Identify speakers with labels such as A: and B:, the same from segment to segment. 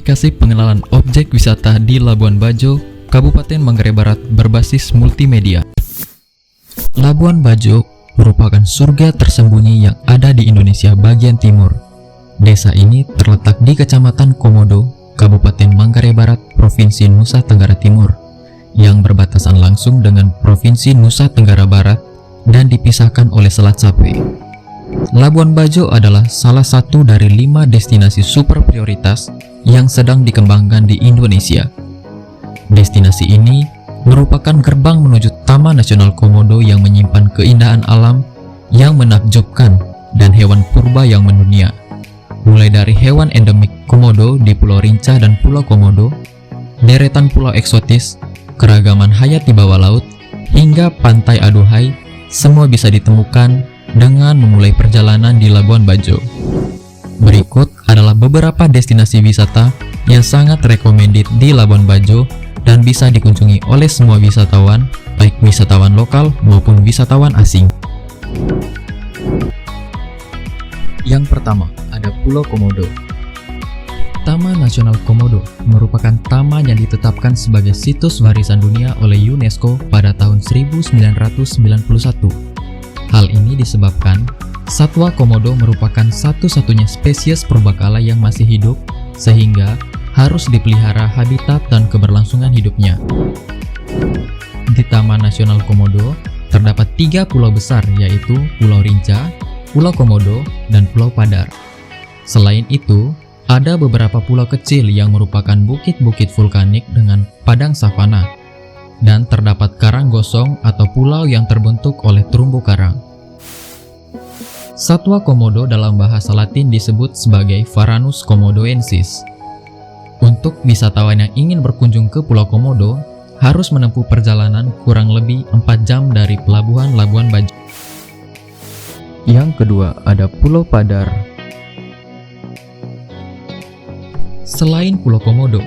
A: aplikasi pengenalan objek wisata di Labuan Bajo, Kabupaten Manggarai Barat berbasis multimedia. Labuan Bajo merupakan surga tersembunyi yang ada di Indonesia bagian timur. Desa ini terletak di Kecamatan Komodo, Kabupaten Manggarai Barat, Provinsi Nusa Tenggara Timur, yang berbatasan langsung dengan Provinsi Nusa Tenggara Barat dan dipisahkan oleh Selat Sape. Labuan Bajo adalah salah satu dari 5 destinasi super prioritas yang sedang dikembangkan di Indonesia. Destinasi ini merupakan gerbang menuju Taman Nasional Komodo yang menyimpan keindahan alam yang menakjubkan dan hewan purba yang mendunia. Mulai dari hewan endemik Komodo di Pulau Rinca dan Pulau Komodo, deretan pulau eksotis, keragaman hayat di bawah laut, hingga pantai aduhai, semua bisa ditemukan dengan memulai perjalanan di Labuan Bajo. Berikut adalah beberapa destinasi wisata yang sangat recommended di Labuan Bajo dan bisa dikunjungi oleh semua wisatawan, baik wisatawan lokal maupun wisatawan asing. Yang pertama, ada Pulau Komodo. Taman Nasional Komodo merupakan taman yang ditetapkan sebagai situs warisan dunia oleh UNESCO pada tahun 1991. Hal ini disebabkan satwa komodo merupakan satu-satunya spesies purbakala yang masih hidup, sehingga harus dipelihara habitat dan keberlangsungan hidupnya. Di Taman Nasional Komodo terdapat 3 pulau besar, yaitu Pulau Rinca, Pulau Komodo, dan Pulau Padar. Selain itu, ada beberapa pulau kecil yang merupakan bukit-bukit vulkanik dengan padang savana, dan terdapat karang gosong atau pulau yang terbentuk oleh terumbu karang. Satwa komodo dalam bahasa Latin disebut sebagai Varanus komodoensis. Untuk wisatawan yang ingin berkunjung ke Pulau Komodo, harus menempuh perjalanan kurang lebih 4 jam dari pelabuhan Labuan Bajo. Yang kedua, ada Pulau Padar. Selain Pulau Komodo,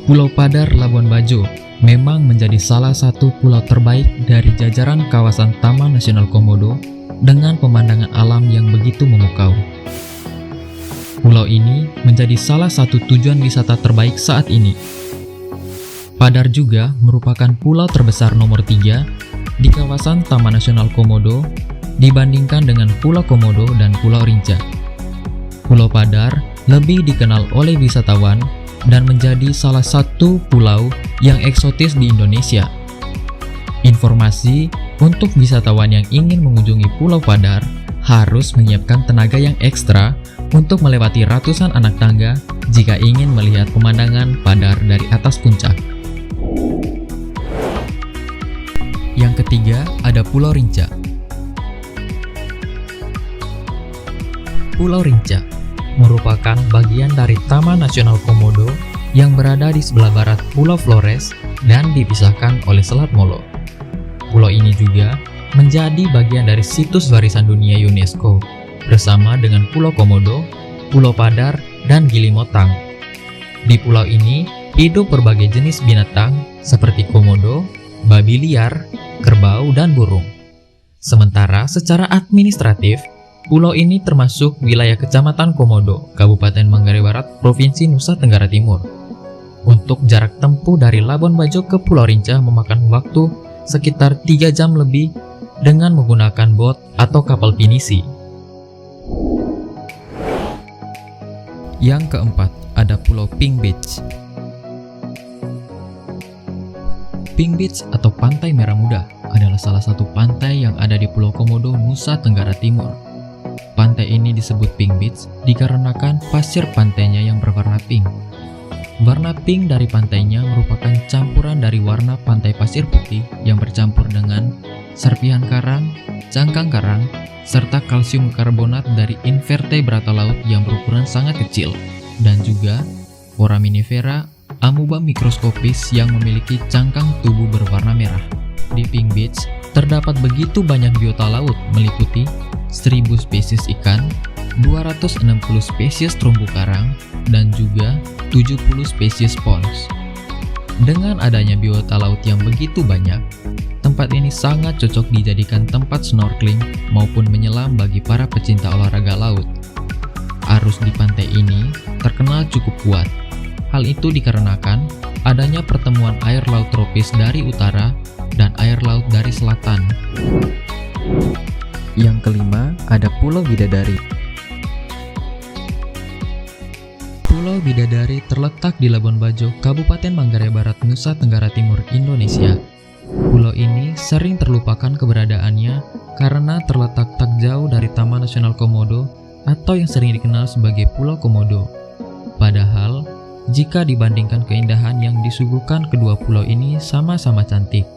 A: Pulau Padar Labuan Bajo memang menjadi salah satu pulau terbaik dari jajaran kawasan Taman Nasional Komodo dengan pemandangan alam yang begitu memukau. Pulau ini menjadi salah satu tujuan wisata terbaik saat ini. Padar juga merupakan pulau terbesar nomor 3 di kawasan Taman Nasional Komodo dibandingkan dengan Pulau Komodo dan Pulau Rinca. Pulau Padar lebih dikenal oleh wisatawan dan menjadi salah satu pulau yang eksotis di Indonesia. Informasi untuk wisatawan yang ingin mengunjungi Pulau Padar harus menyiapkan tenaga yang ekstra untuk melewati ratusan anak tangga jika ingin melihat pemandangan Padar dari atas puncak. Yang ketiga, ada Pulau Rinca. Pulau Rinca merupakan bagian dari Taman Nasional Komodo yang berada di sebelah barat Pulau Flores dan dipisahkan oleh Selat Molo. Pulau ini juga menjadi bagian dari situs warisan dunia UNESCO bersama dengan Pulau Komodo, Pulau Padar, dan Gili Motang. Di pulau ini hidup berbagai jenis binatang seperti komodo, babi liar, kerbau, dan burung. Sementara secara administratif, pulau ini termasuk wilayah Kecamatan Komodo, Kabupaten Manggarai Barat, Provinsi Nusa Tenggara Timur. Untuk jarak tempuh dari Labuan Bajo ke Pulau Rinca memakan waktu sekitar 3 jam lebih dengan menggunakan bot atau kapal pinisi. Yang keempat, ada Pulau Pink Beach. Pink Beach atau Pantai Merah Muda adalah salah satu pantai yang ada di Pulau Komodo, Nusa Tenggara Timur. Pantai ini disebut Pink Beach dikarenakan pasir pantainya yang berwarna pink. Warna pink dari pantainya merupakan campuran dari warna pantai pasir putih yang bercampur dengan serpihan karang, cangkang karang, serta kalsium karbonat dari invertebrata laut yang berukuran sangat kecil, dan juga foraminifera amuba mikroskopis yang memiliki cangkang tubuh berwarna merah. Di Pink Beach terdapat begitu banyak biota laut meliputi 1000 spesies ikan, 260 spesies terumbu karang, dan juga 70 spesies pons. Dengan adanya biota laut yang begitu banyak, tempat ini sangat cocok dijadikan tempat snorkeling maupun menyelam bagi para pecinta olahraga laut. Arus di pantai ini terkenal cukup kuat, Hal itu dikarenakan adanya pertemuan air laut tropis dari utara dan air laut dari selatan.
B: Yang kelima, ada Pulau Bidadari.
A: Pulau Bidadari terletak di Labuan Bajo, Kabupaten Manggarai Barat, Nusa Tenggara Timur, Indonesia. Pulau ini sering terlupakan keberadaannya karena terletak tak jauh dari Taman Nasional Komodo atau yang sering dikenal sebagai Pulau Komodo. Padahal, jika dibandingkan keindahan yang disuguhkan kedua pulau ini sama-sama cantik.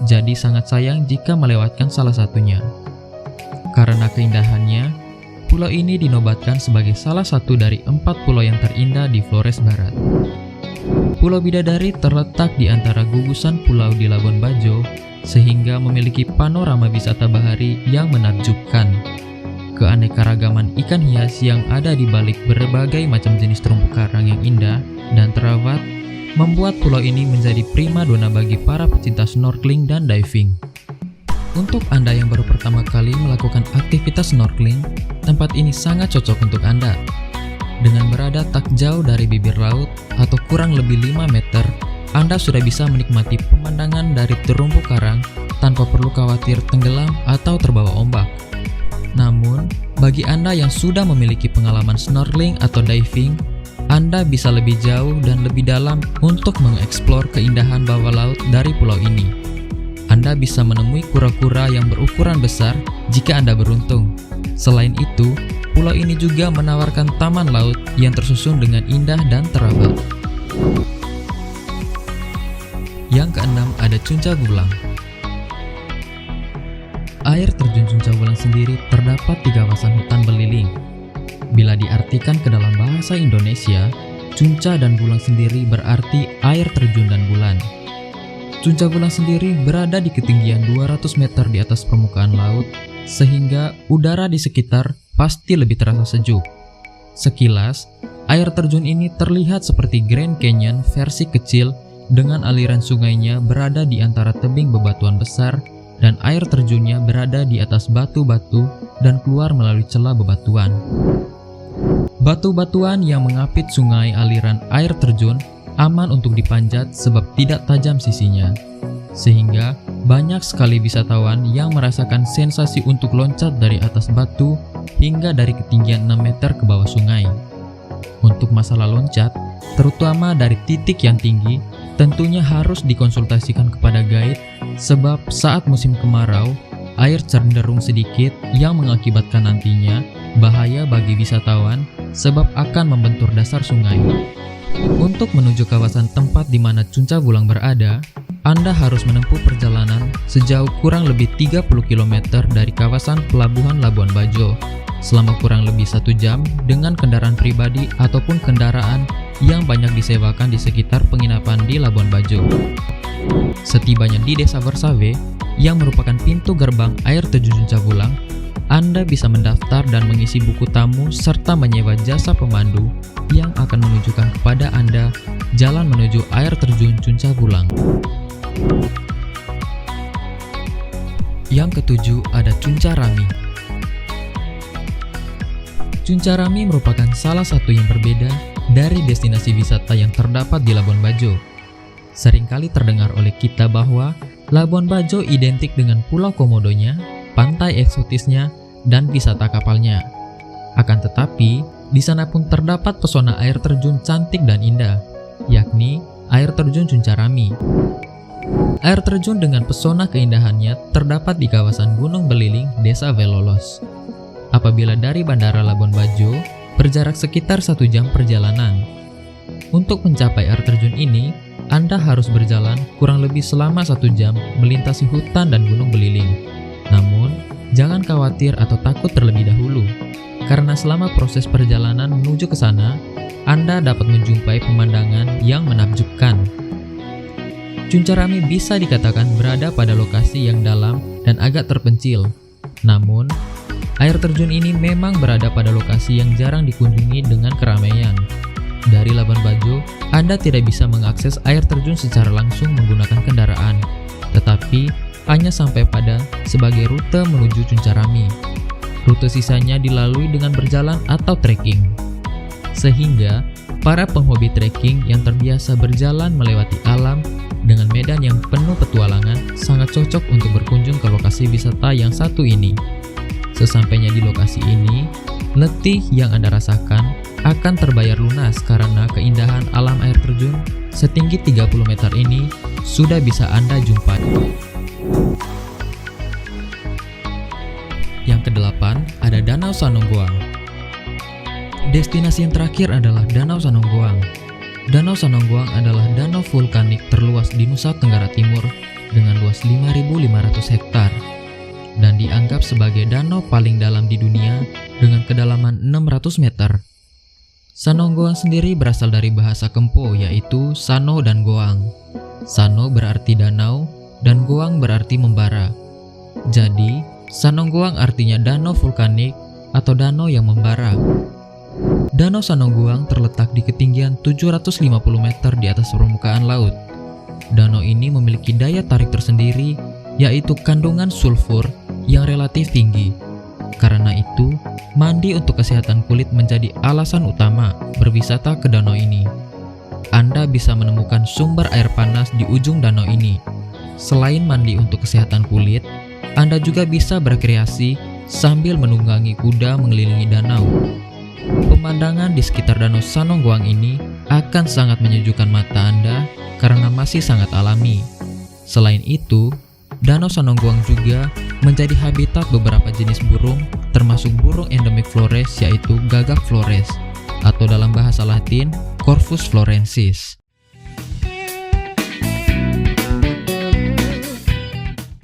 A: Jadi sangat sayang jika melewatkan salah satunya. Karena keindahannya, pulau ini dinobatkan sebagai salah satu dari 4 pulau yang terindah di Flores Barat. Pulau Bidadari terletak di antara gugusan pulau di Labuan Bajo, sehingga memiliki panorama wisata bahari yang menakjubkan. Keanekaragaman ikan hias yang ada di balik berbagai macam jenis terumbu karang yang indah dan terawat membuat pulau ini menjadi primadona bagi para pecinta snorkeling dan diving. Untuk Anda yang baru pertama kali melakukan aktivitas snorkeling, tempat ini sangat cocok untuk Anda. Dengan berada tak jauh dari bibir laut atau kurang lebih 5 meter, Anda sudah bisa menikmati pemandangan dari terumbu karang tanpa perlu khawatir tenggelam atau terbawa ombak. Namun, bagi Anda yang sudah memiliki pengalaman snorkeling atau diving, Anda bisa lebih jauh dan lebih dalam untuk mengeksplor keindahan bawah laut dari pulau ini. Anda bisa menemui kura-kura yang berukuran besar jika Anda beruntung. Selain itu, pulau ini juga menawarkan taman laut yang tersusun dengan indah dan terawat. Yang keenam, ada Cuncah Bulang. Air terjun Cuncah Bulang sendiri terdapat di kawasan hutan beliling. Bila diartikan ke dalam bahasa Indonesia, Cuncah dan Bulang sendiri berarti air terjun dan bulan. Cuncah Bulang sendiri berada di ketinggian 200 meter di atas permukaan laut, sehingga udara di sekitar pasti lebih terasa sejuk. Sekilas, air terjun ini terlihat seperti Grand Canyon versi kecil dengan aliran sungainya berada di antara tebing bebatuan besar dan air terjunnya berada di atas batu-batu dan keluar melalui celah bebatuan. Batu-batuan yang mengapit sungai aliran air terjun aman untuk dipanjat sebab tidak tajam sisinya, sehingga banyak sekali wisatawan yang merasakan sensasi untuk loncat dari atas batu hingga dari ketinggian 6 meter ke bawah sungai. Untuk masalah loncat, terutama dari titik yang tinggi, tentunya harus dikonsultasikan kepada guide sebab saat musim kemarau, air cenderung sedikit yang mengakibatkan nantinya bahaya bagi wisatawan sebab akan membentur dasar sungai. Untuk menuju kawasan tempat di mana Cuncah Bulang berada, Anda harus menempuh perjalanan sejauh kurang lebih 30 km dari kawasan Pelabuhan Labuan Bajo selama kurang lebih 1 jam dengan kendaraan pribadi ataupun kendaraan yang banyak disewakan di sekitar penginapan di Labuan Bajo. Setibanya di Desa Bersave, yang merupakan pintu gerbang air terjun Cuncah Bulang, Anda bisa mendaftar dan mengisi buku tamu serta menyewa jasa pemandu yang akan menunjukkan kepada Anda jalan menuju air terjun Cuncah Bulang. Yang ketujuh, ada Cuncah Rami. Cuncah Rami merupakan salah satu yang berbeda dari destinasi wisata yang terdapat di Labuan Bajo. Seringkali terdengar oleh kita bahwa Labuan Bajo identik dengan Pulau Komodonya, pantai eksotisnya, dan wisata kapalnya. Akan tetapi, di sana pun terdapat pesona air terjun cantik dan indah, yakni air terjun Cuncah Rami. Air terjun dengan pesona keindahannya terdapat di kawasan Gunung Beliling, Desa Velolos. Apabila dari Bandara Labuan Bajo, berjarak sekitar 1 jam perjalanan. Untuk mencapai air terjun ini, Anda harus berjalan kurang lebih selama 1 jam melintasi hutan dan gunung beliling. Namun, jangan khawatir atau takut terlebih dahulu, karena selama proses perjalanan menuju ke sana, Anda dapat menjumpai pemandangan yang menakjubkan. Cuncah Rami bisa dikatakan berada pada lokasi yang dalam dan agak terpencil. Namun, air terjun ini memang berada pada lokasi yang jarang dikunjungi dengan keramaian. Dari Labuan Bajo, Anda tidak bisa mengakses air terjun secara langsung menggunakan kendaraan, tetapi hanya sampai pada sebagai rute menuju Cuncah Rami. Rute sisanya dilalui dengan berjalan atau trekking. Sehingga, Para penghobi trekking yang terbiasa berjalan melewati alam dengan medan yang penuh petualangan sangat cocok untuk berkunjung ke lokasi wisata yang satu ini. Sesampainya di lokasi ini, letih yang Anda rasakan akan terbayar lunas karena keindahan alam air terjun setinggi 30 meter ini sudah bisa Anda jumpai. Yang kedelapan, ada Danau Sanonggoang. Destinasi yang terakhir adalah Danau Sanonggoang. Danau Sanonggoang adalah danau vulkanik terluas di Nusa Tenggara Timur dengan luas 5.500 hektar dan dianggap sebagai danau paling dalam di dunia dengan kedalaman 600 meter. Sanonggoang sendiri berasal dari bahasa Kempo yaitu Sano dan Goang. Sano berarti danau dan Goang berarti membara. Jadi, Sanonggoang artinya danau vulkanik atau danau yang membara. Danau Sanonggoang terletak di ketinggian 750 meter di atas permukaan laut. Danau ini memiliki daya tarik tersendiri, yaitu kandungan sulfur yang relatif tinggi. Karena itu, mandi untuk kesehatan kulit menjadi alasan utama berwisata ke danau ini. Anda bisa menemukan sumber air panas di ujung danau ini. Selain mandi untuk kesehatan kulit, Anda juga bisa berkreasi sambil menunggangi kuda mengelilingi danau. Pemandangan di sekitar Danau Sanonggoang ini akan sangat menyejukkan mata Anda karena masih sangat alami. Selain itu, Danau Sanonggoang juga menjadi habitat beberapa jenis burung, termasuk burung endemik Flores yaitu gagak Flores, atau dalam bahasa Latin Corvus florensis.